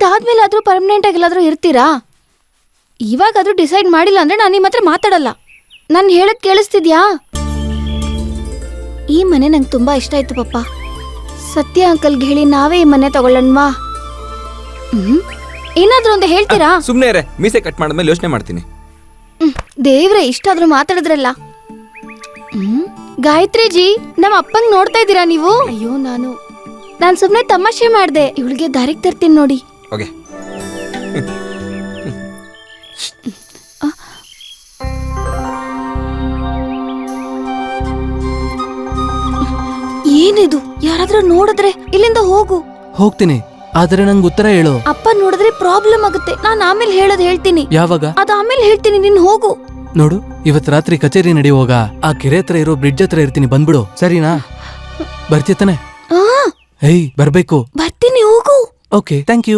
ಇದಾದ್ಮೇಲೆ ಆದ್ರೂ ಪರ್ಮನೆಂಟ್ ಆಗಿಲ್ಲಾದ್ರೂ ಇರ್ತೀರಾ? ಇವಾಗಾದ್ರೂ ಡಿಸೈಡ್ ಮಾಡಿಲ್ಲ ಅಂದ್ರೆ ನಾನು ನಿಮ್ಮ ಹತ್ರ ಮಾತಾಡಲ್ಲ. ನಾನು ಹೇಳದ್ ಕೇಳಿಸ್ತಿದ್ಯಾ? ಈ ಮನೆ ನಂಗೆ ತುಂಬಾ ಇಷ್ಟ ಆಯ್ತು ಪಪ್ಪ. ಸತ್ಯ ಅಂಕಲ್ಗೆ ಹೇಳಿ ನಾವೇ ಈ ಮನೆ ತಗೊಳ್ಳೋಣವಾ? ಏನಾದ್ರೂ ಒಂದು ಹೇಳ್ತೀರಾ? ಸುಮ್ನೆ ಇರೆ, ಮೀಸೆ ಕಟ್ ಮಾಡಿದ್ಮೇಲೆ ಯೋಚನೆ ಮಾಡ್ತೀನಿ. ದೇವ್ರೆ, ಇಷ್ಟಾದ್ರೂ ಮಾತಾಡಿದ್ರಲ್ಲ. ಗಾಯತ್ರಿ ಜಿ, ನಮ್ಮ ಅಪ್ಪಂಗ್ ನೋಡ್ತಾ ಇದ್ದೀರಾ ನೀವು? ಅಯ್ಯೋ, ನಾನು ಸುಮ್ನೆ ತಮಾಷೆ ಮಾಡ್ದೆ. ಇವಳಿಗೆ ದಾರಿಗೆ ತರ್ತೀನಿ ನೋಡಿ. ಓಕೆ. ಏನಿದು? ಯಾರಾದ್ರೂ ನೋಡಿದ್ರೆ ಇಲ್ಲಿಂದ ಹೋಗು. ಹೋಗ್ತೀನಿ, ಆದ್ರೆ ನಂಗೆ ಉತ್ತರ ಹೇಳು. ಅಪ್ಪ ನೋಡಿದ್ರೆ ಪ್ರಾಬ್ಲಮ್ ಆಗುತ್ತೆ. ನಾನು ಆಮೇಲೆ ಹೇಳ್ತೀನಿ. ಯಾವಾಗ? ಅದ ಆಮೇಲೆ ಹೇಳ್ತೀನಿ, ನೀನ್ ಹೋಗು. ನೋಡು, ಇವತ್ ರಾತ್ರಿ ಕಚೇರಿ ನಡೆಯುವಾಗ ಆ ಕೆರೆ ಹತ್ರ ಇರೋ ಬ್ರಿಡ್ಜ್ ಹತ್ರ ಇರ್ತೀನಿ, ಬಂದ್ಬಿಡು, ಸರಿನಾ? ಬರ್ತಿತ್ತಾನೆ? ಏಯ್, ಬರ್ಬೇಕು. ಬರ್ತೀನಿ, ಹೋಗು. Okay, thank you.